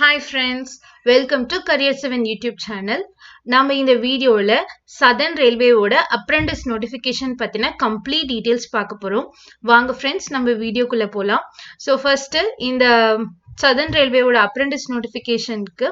Hi friends, welcome to Career 7 YouTube channel. நாம இந்த வீடியோல Southern Railway ஓட Apprentice notification பத்தின complete details பார்க்க போறோம். வாங்க friends நம்ம வீடியோக்குள்ள போலாம். So first இந்த Southern Railway ஓட Apprentice notificationக்கு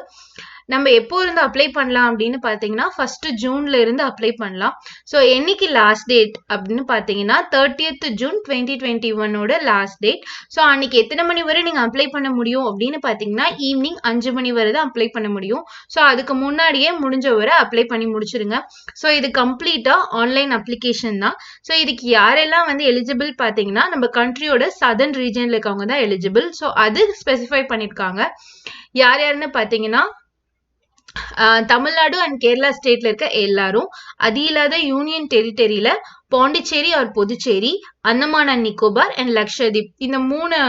நம்ம எப்போ இருந்து அப்ளை பண்ணலாம் அப்படின்னு பார்த்தீங்கன்னா ஃபர்ஸ்ட் ஜூன்ல இருந்து அப்ளை பண்ணலாம். ஸோ என்னைக்கு லாஸ்ட் டேட் அப்படின்னு பார்த்தீங்கன்னா 30th June 2021 last date. So அன்னைக்கு எத்தனை மணி வரை நீங்கள் அப்ளை பண்ண முடியும் அப்படின்னு பார்த்தீங்கன்னா ஈவினிங் 5 மணி வரை தான் அப்ளை பண்ண முடியும். ஸோ அதுக்கு முன்னாடியே முடிஞ்ச வரை அப்ளை பண்ணி முடிச்சிருங்க. ஸோ இது கம்ப்ளீட்டா ஆன்லைன் அப்ளிகேஷன் தான். ஸோ இதுக்கு யாரெல்லாம் வந்து எலிஜிபிள் பார்த்தீங்கன்னா நம்ம கண்ட்ரியோட சதர்ன் ரீஜன்ல இருக்கவங்க தான் எலிஜிபிள். ஸோ அது ஸ்பெசிஃபை பண்ணியிருக்காங்க. யார் யாருன்னு பார்த்தீங்கன்னா தமிழ்நாடு அண்ட் கேரளா ஸ்டேட்ல இருக்க எல்லாரும், அது இல்லாத யூனியன் டெரிட்டரியில Pondicherry or Puducherry, Andaman and Nicobar and Lakshadweep, இந்த 3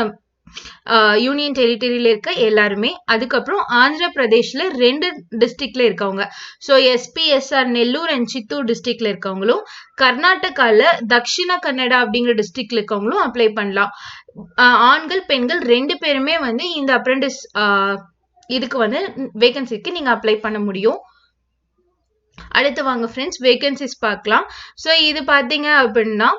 யூனியன் டெரிட்டரியில இருக்க எல்லாருமே, அதுக்கப்புறம் ஆந்திர பிரதேஷ்ல 2 டிஸ்ட்ரிக்ட்ல இருக்கவங்க, so SPSR Nellore and Chittoor டிஸ்ட்ரிக்ட்ல இருக்கவங்களும், கர்நாடகால தக்ஷிண கன்னடா அப்படிங்கிற டிஸ்ட்ரிக்ட்ல இருக்கவங்களும் அப்ளை பண்ணலாம். ஆண்கள் பெண்கள் 2 பேருமே வந்து இந்த அப்ரெண்டிஸ் இதுக்கு வந்து வேகன்சிக்கு நீங்க அப்ளை பண்ண முடியும். அடுத்து வாங்க ஃப்ரெண்ட்ஸ் வேகன்சிஸ் பார்க்கலாம். ஸோ இது பார்த்தீங்க அப்படின்னா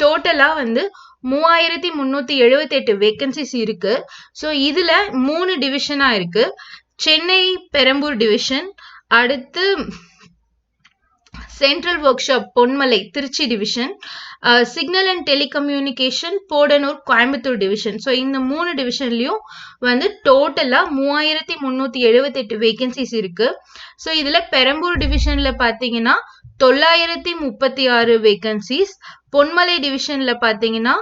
டோட்டலா வந்து 3378 வேகன்சிஸ் இருக்கு. ஸோ இதுல 3 டிவிஷனா இருக்கு. சென்னை பெரம்பூர் டிவிஷன், அடுத்து central workshop Ponmalai Tiruchi division, signal and telecommunication Podanur Coimbatore division. So இந்த 3 டிவிஷன்லயும் வந்து டோட்டலா 3378 வேகன்சிஸ் இருக்கு. ஸோ இதுல பெரம்பூர் டிவிஷன்ல பாத்தீங்கன்னா 936 வேகன்சிஸ், பொன்மலை டிவிஷன்ல பாத்தீங்கன்னா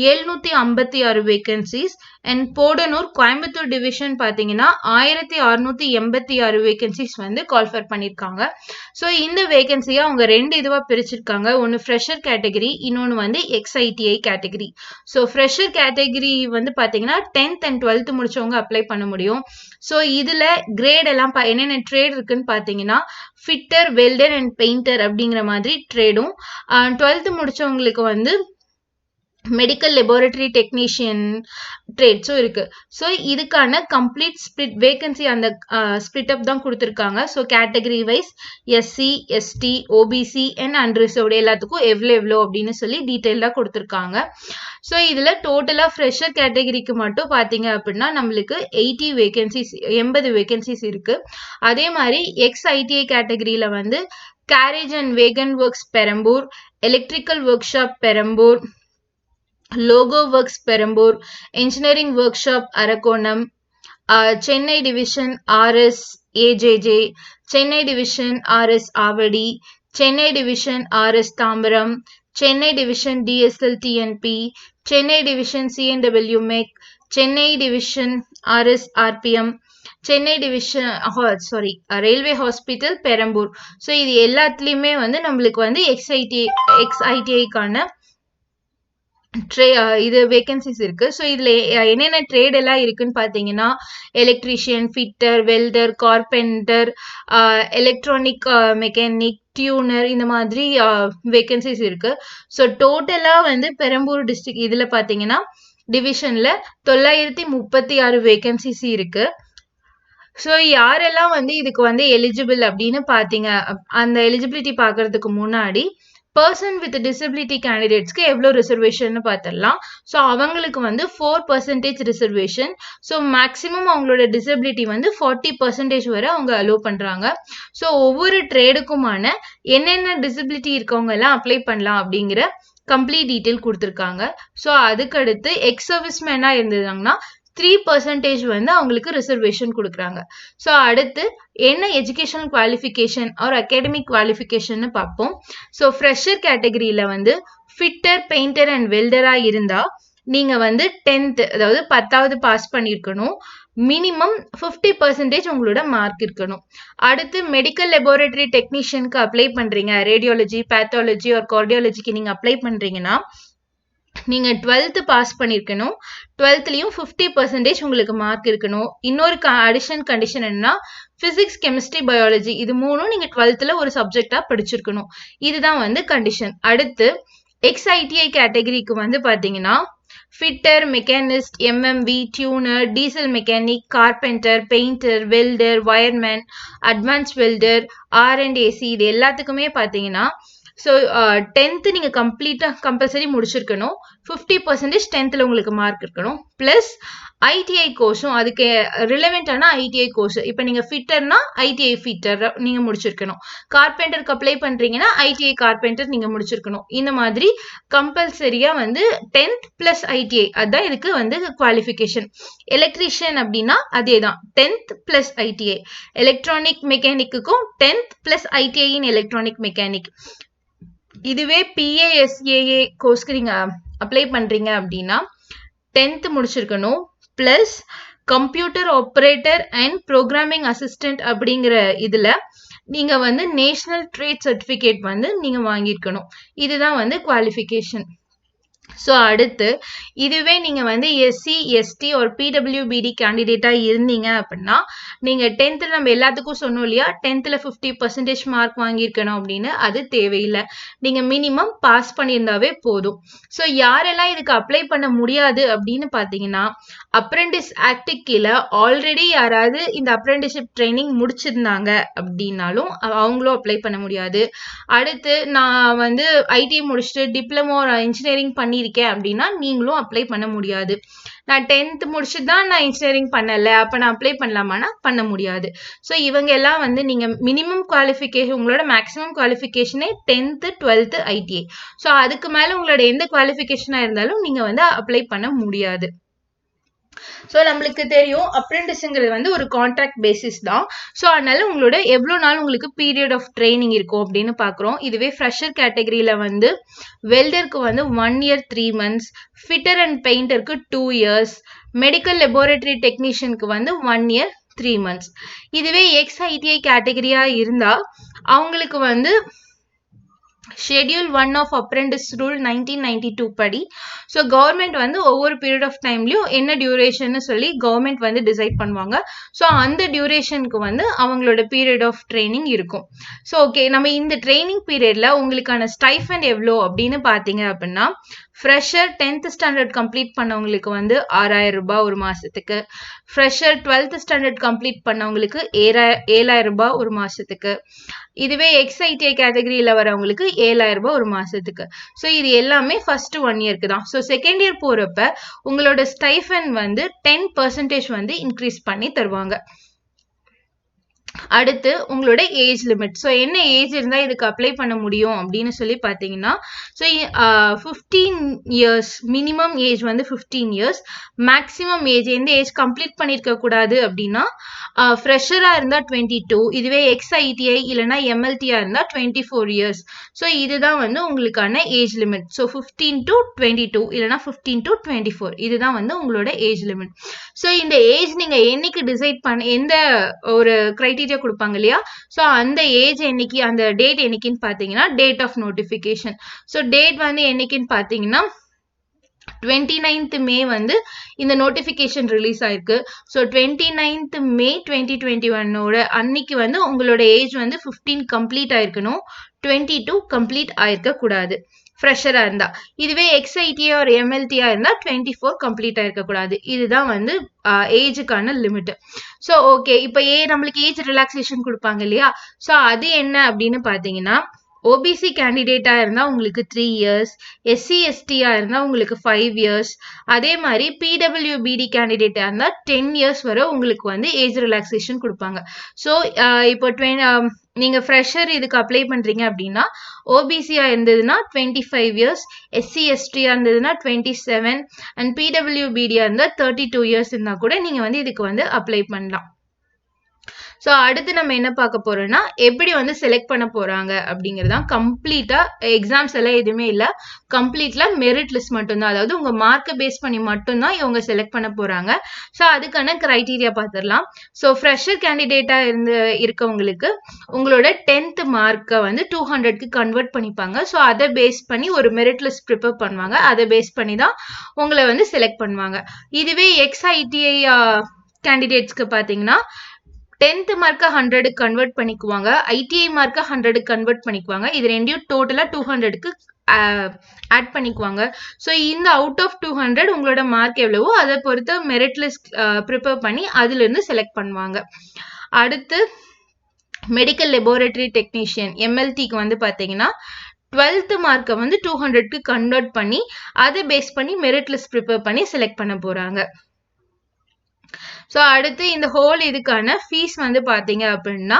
756 வேகன்சிஸ், அண்ட் போடனூர் கோயம்புத்தூர் டிவிஷன் பாத்தீங்கன்னா 1686 வேகன்சிஸ் வந்து கால்ஃபர் பண்ணிருக்காங்க. ஸோ இந்த வேகன்சியை அவங்க 2 இதுவா பிரிச்சிருக்காங்க. ஒன்னு ஃப்ரெஷர் கேட்டகரி, இன்னொன்னு வந்து எக்ஸ்ஐடிஐ கேட்டகரி. ஸோ ஃப்ரெஷர் கேட்டகரி வந்து பாத்தீங்கன்னா 10th and 12th முடிச்சவங்க அப்ளை பண்ண முடியும். ஸோ இதுல கிரேட் எல்லாம் என்னென்ன ட்ரேட் இருக்குன்னு பாத்தீங்கன்னா ஃபிட்டர், வெல்டர் அண்ட் பெயிண்டர் அப்படிங்கிற மாதிரி ட்ரேடும், 12th முடிச்சவங்களுக்கு வந்து மெடிக்கல் லெபார்டரி டெக்னீஷியன் ட்ரேட்ஸும் இருக்கு. ஸோ இதுக்கான கம்ப்ளீட் ஸ்பிளிட் வேகன்சி அந்த ஸ்பிளிட் அப் தான் கொடுத்துருக்காங்க. So category wise SC, ST, OBC and unreserved எல்லாத்துக்கும் எவ்வளோ அப்படின்னு சொல்லி டீட்டெயிலாக கொடுத்துருக்காங்க. ஸோ இதுல டோட்டலா ஃப்ரெஷர் கேட்டகரிக்கு மட்டும் பாத்தீங்க அப்படின்னா நம்மளுக்கு 80 வேகன்சிஸ் இருக்கு. அதே மாதிரி எக்ஸ்ஐடிஐ கேட்டகரியில வந்து carriage and wagon works Perambur, electrical workshop Perambur, loco works Perambur, engineering workshop Arakkonam, Chennai division RS AJJ, Chennai division RS Avadi, Chennai division RS Tambaram, Chennai division DSL TNP, Chennai division CNW mech, Chennai division RS RPM, Chennai division railway hospital Perambur. So இது எல்லாத்துலயுமே வந்து நம்மளுக்கு வந்து எக்ஸ்ஐடிஐக்கான இது vacancies இருக்கு. So இதுல என்னென்ன trade எல்லாம் இருக்குன்னு பாத்தீங்கன்னா electrician, fitter, welder, carpenter, electronic mechanic, tuner, இந்த மாதிரி வேகன்சிஸ் இருக்கு. ஸோ டோட்டலா வந்து பெரம்பூர் டிஸ்ட்ரிக்ட் இதுல பாத்தீங்கன்னா டிவிஷன்ல 936 வேகன்சிஸ் இருக்கு. ஸோ யாரெல்லாம் வந்து இதுக்கு வந்து எலிஜிபிள் அப்படின்னு பாத்தீங்க, அந்த எலிஜிபிலிட்டி பாக்குறதுக்கு முன்னாடி பர்சன் வித் டிசபிலிட்டி கேண்டிடேட்ஸ்க்கு எவ்வளோ ரிசர்வேஷன் பார்த்துடலாம். ஸோ அவங்களுக்கு வந்து 4% ரிசர்வேஷன். ஸோ மேக்ஸிமம் அவங்களோட டிசபிலிட்டி வந்து 40% வரை அவங்க அலோவ் பண்றாங்க. ஸோ ஒவ்வொரு ட்ரேடுக்குமான என்னென்ன டிசபிலிட்டி இருக்கவங்க எல்லாம் அப்ளை பண்ணலாம் அப்படிங்கிற கம்ப்ளீட் டீட்டெயில் கொடுத்துருக்காங்க. ஸோ அதுக்கடுத்து எக்ஸ் சர்வீஸ்மேனா இருந்ததாங்கன்னா 3% வந்து அவங்களுக்கு ரிசர்வேஷன் கொடுக்குறாங்க. ஸோ அடுத்து என்ன educational qualification or academic qualification பார்ப்போம். ஸோ ஃப்ரெஷர் கேட்டகரியில வந்து ஃபிட்டர், பெயிண்டர் அண்ட் வெல்டரா இருந்தா நீங்க வந்து 10th அதாவது 10வது பாஸ் பண்ணிருக்கணும். மினிமம் 50% உங்களோட மார்க் இருக்கணும். அடுத்து மெடிக்கல் லெபார்டரி டெக்னீஷியனுக்கு அப்ளை பண்றீங்க, ரேடியாலஜி, பேத்தாலஜி ஆர் கார்டியாலஜிக்கு நீங்க அப்ளை பண்றீங்கன்னா நீங்க 12th பாஸ் பண்ணிருக்கணும். 12thலயும் 50% உங்களுக்கு மார்க் இருக்கணும். இன்னொரு அடிஷன் கண்டிஷன் என்னன்னா பிசிக்ஸ், கெமிஸ்ட்ரி, பயாலஜி இது 3ம் நீங்க 12thல ஒரு சப்ஜெக்டா படிச்சிருக்கணும். இதுதான் வந்து கண்டிஷன். அடுத்து எக்ஸ்ஐடிஐ கேட்டகரிக்கு வந்து பாத்தீங்கன்னா fitter, mechanist, MMV, tuner, diesel mechanic, carpenter, painter, welder, wireman, advanced welder, R&AC இது எல்லாத்துக்குமே பார்த்தீங்கன்னா ஸோ 10th நீங்கள் கம்ப்ளீட்டாக கம்பல்சரி முடிச்சிருக்கணும். 50% 10th உங்களுக்கு மார்க் இருக்கணும். ப்ளஸ் ஐடிஐ கோர்ஸும் அதுக்கு ரிலவெண்டான ஐடிஐ கோர்ஸ். இப்போ நீங்கள் ஃபிட்டர்னா ஐடிஐ ஃபிட்டர் நீங்கள் முடிச்சிருக்கணும். கார்பெண்டருக்கு அப்ளை பண்ணுறீங்கன்னா ஐடிஐ கார்பெண்டர் நீங்கள் முடிச்சிருக்கணும். இந்த மாதிரி கம்பல்சரியாக வந்து 10th + ஐடிஐ அதுதான் இதுக்கு வந்து குவாலிஃபிகேஷன். எலக்ட்ரீஷியன் அப்படின்னா அதே தான் 10th + ஐடிஐ. எலக்ட்ரானிக் மெக்கானிக்குக்கும் 10th + ITI in electronic mechanic. இதுவே PASAA கோர்ஸ்க்கு நீங்கள் அப்ளை பண்ணுறீங்க அப்படின்னா 10th முடிச்சிருக்கணும். Plus computer operator and programming assistant அப்படிங்கிற இதில் நீங்கள் வந்து நேஷனல் ட்ரேட் சர்டிஃபிகேட் வந்து நீங்கள் வாங்கியிருக்கணும். இதுதான் வந்து குவாலிஃபிகேஷன். ஸோ அடுத்து இதுவே நீங்கள் வந்து SC ST ஒரு PWBD கேண்டிடேட்டாக இருந்தீங்க அப்படின்னா நீங்கள் 10th நம்ம எல்லாத்துக்கும் சொன்னோம் இல்லையா 10th 50% மார்க் வாங்கியிருக்கணும் அப்படின்னு. அது தேவையில்லை. நீங்கள் மினிமம் பாஸ் பண்ணியிருந்தாவே போதும். ஸோ யாரெல்லாம் இதுக்கு அப்ளை பண்ண முடியாது அப்படின்னு பார்த்தீங்கன்னா அப்ரெண்டிஸ் ஆக்டுக்கு கீழே ஆல்ரெடி யாராவது இந்த அப்ரெண்டிஸ்ஷிப் ட்ரைனிங் முடிச்சிருந்தாங்க அப்படின்னாலும் அவங்களும் அப்ளை பண்ண முடியாது. அடுத்து நான் வந்து ஐடி முடிச்சுட்டு டிப்ளமோ இன்ஜினியரிங் பண்ணியிருக்கேன் அப்படின்னா நீங்களும் அப்ளை பண்ண முடியாது. நான் 10th முடிச்சுட்டு தான் நான் இன்ஜினியரிங் பண்ணலை, அப்போ நான் அப்ளை பண்ணலாமான்னா பண்ண முடியாது. ஸோ இவங்க எல்லாம் வந்து நீங்கள் மினிமம் குவாலிஃபிகேஷன் உங்களோட மேக்ஸிமம் குவாலிஃபிகேஷனே 10th 12th ஐடிஐ. ஸோ அதுக்கு மேலே உங்களோட எந்த குவாலிஃபிகேஷனாக இருந்தாலும் நீங்கள் வந்து அப்ளை பண்ண முடியாது. ஸோ நம்மளுக்கு தெரியும் அப்ரெண்டிஸுங்கிறது வந்து ஒரு கான்ட்ராக்ட் பேசிஸ் தான். ஸோ அதனால உங்களோட எவ்வளோ நாள் உங்களுக்கு பீரியட் ஆஃப் ட்ரைனிங் இருக்கும் அப்படின்னு பார்க்குறோம். இதுவே ஃப்ரெஷர் கேட்டகரியில் வந்து வெல்டருக்கு வந்து 1 year 3 months, ஃபிட்டர் அண்ட் பெயிண்டருக்கு 2 years, மெடிக்கல் லெபார்டரி டெக்னீஷியனுக்கு வந்து 1 year 3 months. இதுவே XITI கேட்டகரியாக இருந்தால் அவங்களுக்கு வந்து ஷெட்யூல் 1 ஆஃப் அப்ரெண்டிஸ் ரூல் 1992 படி ஸோ கவர்மெண்ட் வந்து ஒவ்வொரு பீரியட் ஆஃப் டைம்லையும் என்ன டியூரேஷன்னு சொல்லி கவர்மெண்ட் வந்து டிசைட் பண்ணுவாங்க. ஸோ அந்த டியூரேஷனுக்கு வந்து அவங்களோட பீரியட் ஆஃப் ட்ரைனிங் இருக்கும். ஸோ ஓகே, நம்ம இந்த ட்ரைனிங் பீரியடில் உங்களுக்கான ஸ்டைஃபண்ட் எவ்வளோ அப்படின்னு பார்த்தீங்க அப்படின்னா ஃப்ரெஷர் 10th ஸ்டாண்டர்ட் கம்ப்ளீட் பண்ணவங்களுக்கு வந்து 6000 ரூபாய் ஒரு மாதத்துக்கு, ஃப்ரெஷர் 12th ஸ்டாண்டர்ட் கம்ப்ளீட் பண்ணவங்களுக்கு 7000 ரூபாய் ஒரு மாதத்துக்கு, இதுவே XITI கேட்டகரியில் வரவங்களுக்கு 7000 ரூபாய் ஒரு மாதத்துக்கு. ஸோ இது எல்லாமே ஃபர்ஸ்ட் 1 yearக்கு தான். ஸோ செகண்ட் இயர் போகிறப்ப உங்களோட ஸ்டைஃபண்ட் வந்து 10% வந்து இன்க்ரீஸ் பண்ணி தருவாங்க. அடுத்து உங்களோட ஏஜ் லிமிட். ஸோ என்ன ஏஜ் இருந்தால் இதுக்கு அப்ளை பண்ண முடியும் அப்படின்னு சொல்லி பார்த்தீங்கன்னா ஸோ 15 years மினிமம் ஏஜ் வந்து 15 years, மேக்ஸிமம் ஏஜ் எந்த ஏஜ் கம்ப்ளீட் பண்ணியிருக்க கூடாது அப்படின்னா ஃப்ரெஷராக இருந்தால் 22, இதுவே XITI இல்லைனா MLTயாக இருந்தால் 24 years. ஸோ இதுதான் வந்து உங்களுக்கான ஏஜ் லிமிட். ஸோ 15 to 22 இல்லைனா 15 to 24 இதுதான் வந்து உங்களோட ஏஜ் லிமிட். ஸோ இந்த ஏஜ் நீங்கள் என்னைக்கு டிசைட் பண்ண எந்த ஒரு கிரைட்டீரியா கொடுப்பாங்க இல்லையா, ஸோ அந்த ஏஜ் என்னைக்கு அந்த டேட் என்னைக்குன்னு பார்த்தீங்கன்னா date of notification. So date வந்து என்னைக்குன்னு பார்த்தீங்கன்னா 29th May வந்து இந்த நோட்டிஃபிகேஷன் ரிலீஸ் ஆயிருக்கு. ஸோ 29th May 2021 அன்னைக்கு வந்து உங்களோட ஏஜ் வந்து 15 கம்ப்ளீட் ஆயிருக்கணும், 22 கம்ப்ளீட் ஆயிருக்க கூடாது ஃப்ரெஷராக இருந்தால். இதுவே XITI ஒரு MLTயாக இருந்தால் 24 கம்ப்ளீட் ஆயிருக்க கூடாது. இதுதான் வந்து ஏஜுக்கான லிமிட். ஸோ ஓகே, இப்போ நம்மளுக்கு ஏஜ் ரிலாக்ஸேஷன் கொடுப்பாங்க இல்லையா, ஸோ அது என்ன அப்படின்னு பார்த்தீங்கன்னா OBC கேண்டிடேட்டாக இருந்தால் உங்களுக்கு 3 years, SC STயாக இருந்தால் உங்களுக்கு 5 years, அதே மாதிரி PWBD கேண்டிடேட்டாக இருந்தால் 10 years வரை உங்களுக்கு வந்து ஏஜ் ரிலாக்ஸேஷன் கொடுப்பாங்க. ஸோ இப்போ நீங்கள் ஃப்ரெஷர் இதுக்கு அப்ளை பண்ணுறீங்க அப்படின்னா OBCயாக இருந்ததுன்னா 25 years, SC STயாக இருந்ததுன்னா 27 அண்ட் PWBDயாக இருந்தால் 32 years இருந்தால் கூட நீங்கள் வந்து இதுக்கு வந்து அப்ளை பண்ணலாம். ஸோ அடுத்து நம்ம என்ன பார்க்க போறோம்னா எப்படி வந்து செலக்ட் பண்ண போறாங்க அப்படிங்கிறதான். கம்ப்ளீட்டா எக்ஸாம்ஸ் எல்லாம் எதுவுமே இல்லை, கம்ப்ளீட்ல மெரிட் லிஸ்ட் மட்டும்தான். அதாவது உங்க மார்க்கை பேஸ் பண்ணி மட்டும்தான் இவங்க செலக்ட் பண்ண போறாங்க. ஸோ அதுக்கான கிரைட்டீரியா பார்த்துடலாம். ஸோ ஃப்ரெஷர் கேண்டிடேட்டா இருக்கவங்களுக்கு உங்களோட 10th மார்க்கை வந்து 200க்கு கன்வெர்ட் பண்ணிப்பாங்க. ஸோ அதை பேஸ் பண்ணி ஒரு மெரிட் லிஸ்ட் ப்ரிப்பேர் பண்ணுவாங்க. அதை பேஸ் பண்ணி தான் உங்களை வந்து செலக்ட் பண்ணுவாங்க. இதுவே XITI கேண்டிடேட்ஸ்க்கு பார்த்தீங்கன்னா 10th மார்க்கை 100க்கு கன்வெர்ட் பண்ணிக்குவாங்க, ITI மார்க்கை 100க்கு கன்வெர்ட் பண்ணிக்குவாங்க. இது ரெண்டையும் டோட்டலாக 200க்கு ஆட் பண்ணிக்குவாங்க. ஸோ இந்த அவுட் ஆஃப் 200 உங்களோட மார்க் எவ்வளவோ அதை பொறுத்து மெரிட் லிஸ்ட் ப்ரிப்பேர் பண்ணி அதுலேருந்து செலக்ட் பண்ணுவாங்க. அடுத்து மெடிக்கல் லெபார்டரி டெக்னீஷியன் எம்எல்டிக்கு வந்து பார்த்தீங்கன்னா 12th மார்க்கை வந்து 200க்கு கன்வெர்ட் பண்ணி அதை பேஸ் பண்ணி மெரிட் லிஸ்ட் ப்ரிப்பேர் பண்ணி செலக்ட் பண்ண போறாங்க. ஸோ அடுத்து இந்த ஹோல் இதுக்கான ஃபீஸ் வந்து பார்த்தீங்க அப்படின்னா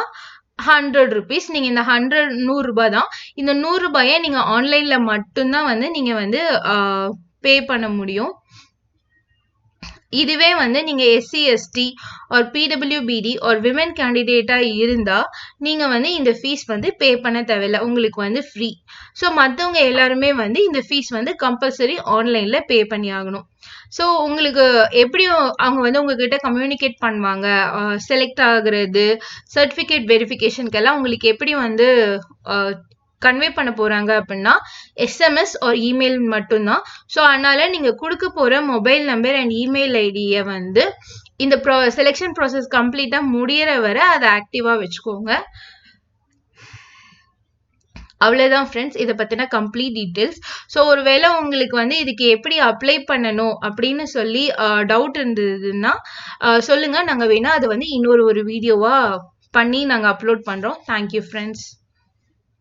100 rupees. நீங்க இந்த 100 ரூபாய் தான். இந்த 100 ரூபாயை நீங்க ஆன்லைன்ல மட்டும்தான் வந்து நீங்க வந்து பே பண்ண முடியும். இதுவே வந்து நீங்க SC ST or PWBD or women கேண்டிடேட்டா இருந்தா நீங்க வந்து இந்த ஃபீஸ் வந்து பே பண்ண தேவையில்லை, உங்களுக்கு வந்து ஃப்ரீ. ஸோ மற்றவங்க எல்லாருமே வந்து இந்த ஃபீஸ் வந்து கம்பல்சரி ஆன்லைன்ல பே பண்ணி ஆகணும். ஸோ உங்களுக்கு எப்படியும் அவங்க வந்து உங்ககிட்ட கம்யூனிகேட் பண்ணுவாங்க, செலக்ட் ஆகுறது, சர்டிஃபிகேட் வெரிஃபிகேஷனுக்கெல்லாம் உங்களுக்கு எப்படி வந்து கன்வே பண்ண போறாங்க அப்படின்னா எஸ்எம்எஸ் ஆர் இமெயில் மட்டும்தான். ஸோ அதனால நீங்க கொடுக்க போற மொபைல் நம்பர் அண்ட் இமெயில் ஐடியை வந்து இந்த செலெக்ஷன் ப்ராசஸ் கம்ப்ளீட்டா முடியற வரை அதை ஆக்டிவா வச்சுக்கோங்க. அவ்வளவுதான் ஃப்ரெண்ட்ஸ், இதை பத்தின கம்ப்ளீட் டீட்டெயில்ஸ். ஸோ ஒருவேளை உங்களுக்கு வந்து இதுக்கு எப்படி அப்ளை பண்ணணும் அப்படின்னு சொல்லி டவுட் இருந்ததுன்னா சொல்லுங்க, நாங்க வேணா அதை வந்து இன்னொரு வீடியோவா பண்ணி நாங்க அப்லோட் பண்றோம். Thank you friends.